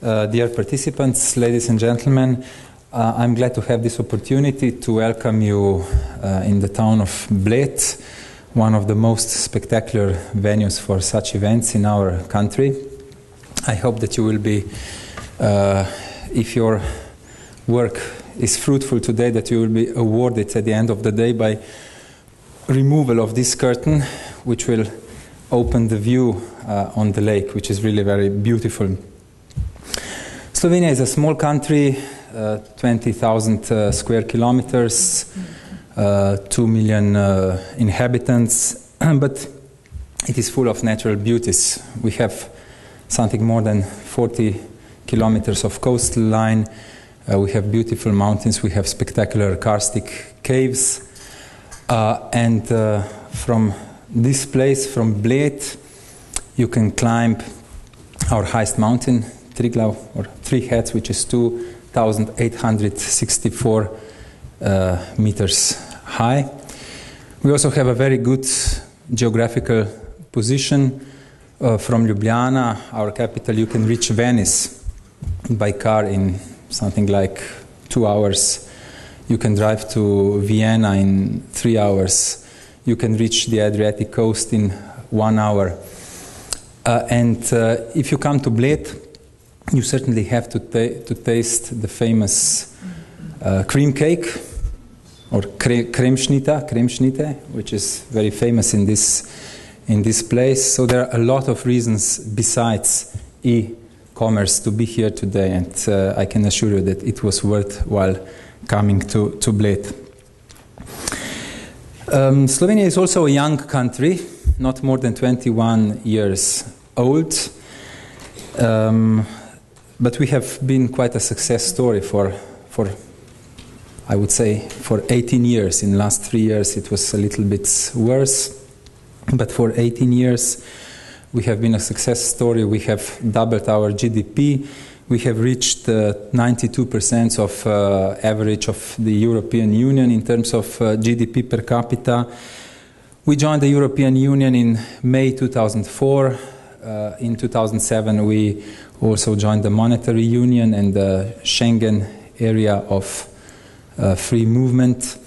Dear participants, ladies and gentlemen, I'm glad to have this opportunity to welcome you in the town of Bled, one of the most spectacular venues for such events in our country. I hope that you will be, if your work is fruitful today, that you will be awarded at the end of the day by removal of this curtain, which will open the view on the lake, which is really very beautiful. Slovenia is a small country, 20,000 square kilometers, 2 million inhabitants, but it is full of natural beauties. We have something more than 40 kilometers of coastline. We have beautiful mountains. We have spectacular karstic caves. And from this place, from Bled, you can climb our highest mountain, Triglav, or Three Heads, which is 2,864 meters high. We also have a very good geographical position. From Ljubljana, our capital, you can reach Venice by car in something like 2 hours. You can drive to Vienna in 3 hours. You can reach the Adriatic coast in 1 hour. And if you come to Bled, you certainly have to taste the famous cream cake, or kremšnite, which is very famous in this place. So there are a lot of reasons besides e-commerce to be here today, and I can assure you that it was worthwhile coming to Bled. Slovenia is also a young country, not more than 21 years old. But we have been quite a success story for I would say, for 18 years. In the last 3 years it was a little bit worse. But for 18 years we have been a success story. We have doubled our GDP. We have reached 92% of average of the European Union in terms of GDP per capita. We joined the European Union in May 2004. In 2007 we also joined the Monetary Union and the Schengen area of free movement.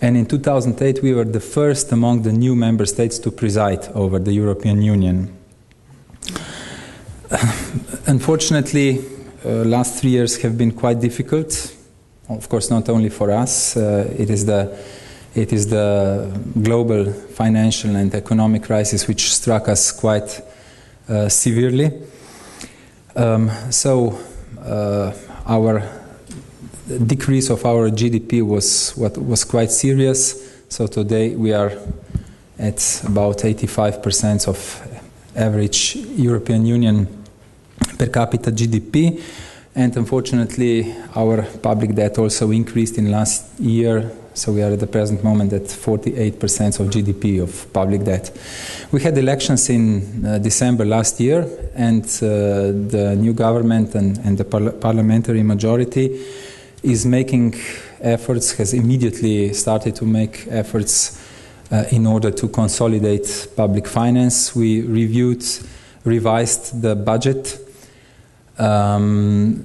And in 2008 we were the first among the new member states to preside over the European Union. Unfortunately, last 3 years have been quite difficult. Of course, not only for us. It is the global financial and economic crisis which struck us quite severely. So our decrease of our GDP was quite serious. So today we are at about 85% of average European Union per capita GDP, and unfortunately our public debt also increased in last year. So we are at the present moment at 48% of GDP of public debt. We had elections in December last year, and the new government and the parliamentary majority is making efforts, has immediately started to make efforts in order to consolidate public finance. We revised the budget and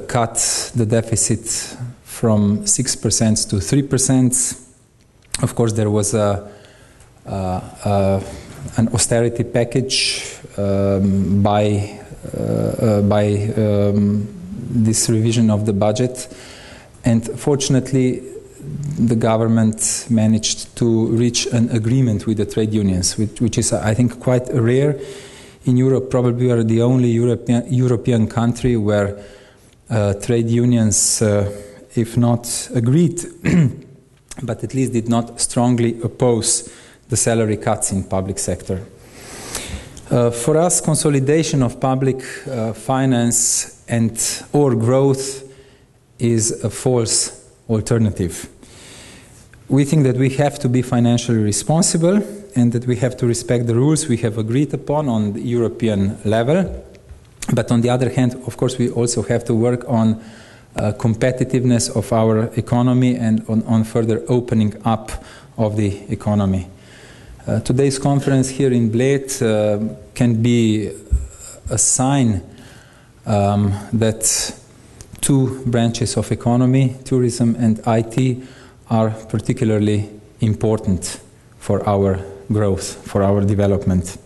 cut the deficit from 6% to 3%. Of course, there was an austerity package by this revision of the budget, and fortunately the government managed to reach an agreement with the trade unions, which is, I think, quite rare in Europe. Probably we are the only European country where trade unions, if not agreed, but at least did not strongly oppose the salary cuts in public sector. For us, consolidation of public finance or growth is a false alternative. We think that we have to be financially responsible and that we have to respect the rules we have agreed upon on the European level. But on the other hand, of course, we also have to work on competitiveness of our economy and on further opening up of the economy. Today's conference here in Bled can be a sign that two branches of economy, tourism and IT, are particularly important for our growth, for our development.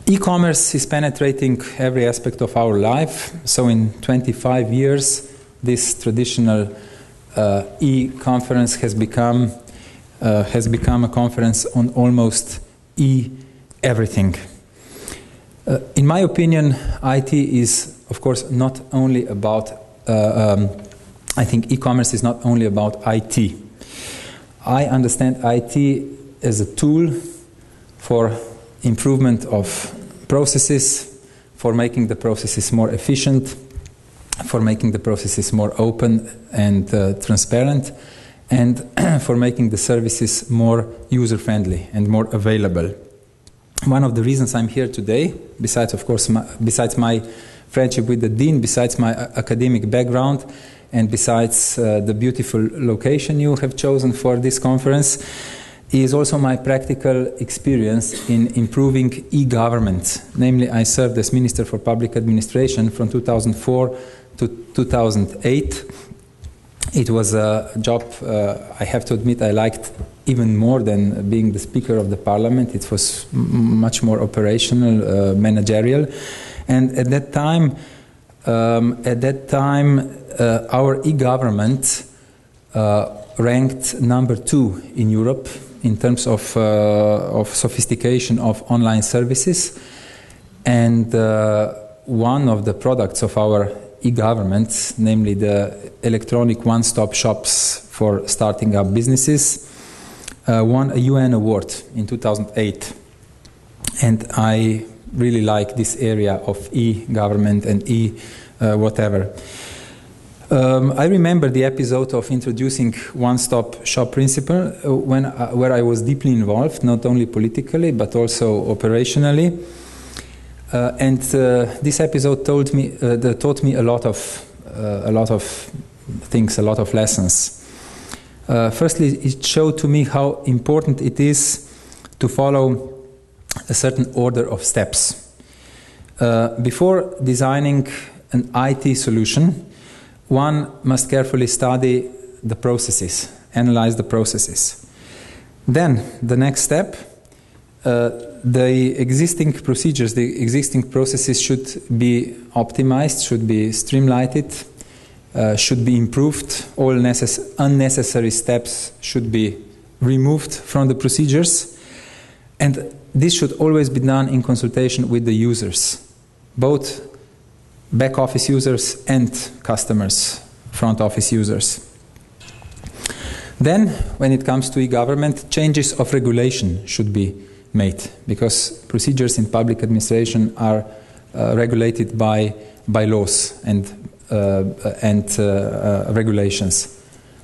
E-commerce is penetrating every aspect of our life. So in 25 years, this traditional e-conference has become a conference on almost everything. In my opinion, IT is, of course, not only about, I think e-commerce is not only about IT. I understand IT as a tool for improvement of processes, for making the processes more efficient, for making the processes more open and transparent, and for making the services more user-friendly and more available. One of the reasons I'm here today, besides, of course, besides my friendship with the Dean, besides my academic background, and besides the beautiful location you have chosen for this conference, is also my practical experience in improving e-government. Namely, I served as Minister for Public Administration from 2004 to 2008. It was a job, I have to admit, I liked even more than being the Speaker of the Parliament. It was much more operational, managerial. And at that time, our e-government ranked #2 in Europe in terms of sophistication of online services. And one of the products of our e-government, namely the electronic one-stop shops for starting up businesses, won a UN award in 2008. And I really like this area of e-government and e-whatever. I remember the episode of introducing one-stop shop principle where I was deeply involved, not only politically but also operationally. And this episode taught me a lot of things, a lot of lessons. Firstly, it showed to me how important it is to follow a certain order of steps. Before designing an IT solution, one must carefully study the processes, analyze the processes. Then, the next step, the existing procedures, the existing processes should be optimized, should be streamlined, should be improved. All unnecessary steps should be removed from the procedures. And this should always be done in consultation with the users, both back office users and customers, front office users. Then, when it comes to e-government, changes of regulation should be made, because procedures in public administration are regulated by laws and regulations.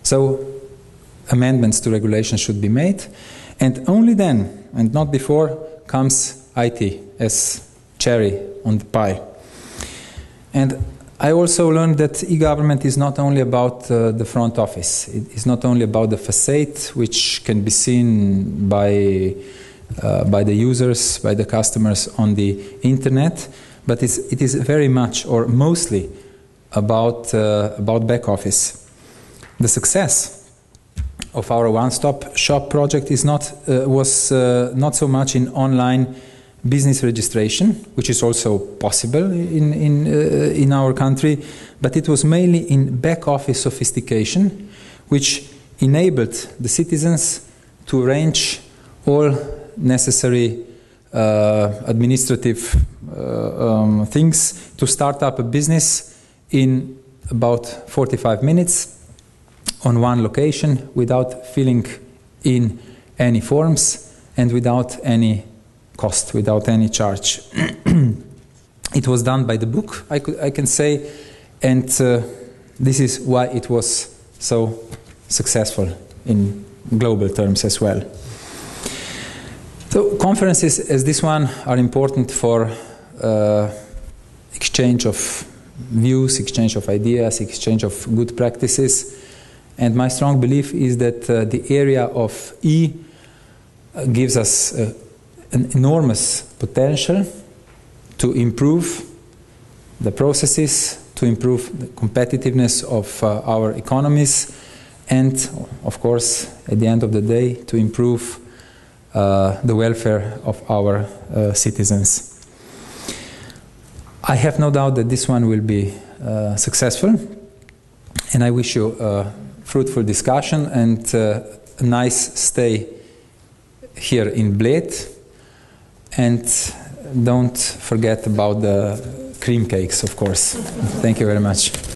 So, amendments to regulations should be made, and only then, and not before, comes IT as cherry on the pie. And I also learned that e-government is not only about the front office. It is not only about the facade, which can be seen by the users, by the customers on the internet, but it is very much, or mostly, about back office. The success of our one-stop shop project was not so much in online business registration, which is also possible in our country, but it was mainly in back office sophistication, which enabled the citizens to arrange all necessary administrative things to start up a business in about 45 minutes on one location, without filling in any forms and without any cost, without any charge. It was done by the book, I can say, and this is why it was so successful in global terms as well. So conferences as this one are important for exchange of views, exchange of ideas, exchange of good practices, and my strong belief is that the area of gives us an enormous potential to improve the processes, to improve the competitiveness of our economies, and, of course, at the end of the day, to improve the welfare of our citizens. I have no doubt that this one will be successful, and I wish you a fruitful discussion and a nice stay here in Bled. And don't forget about the cream cakes, of course. Thank you very much.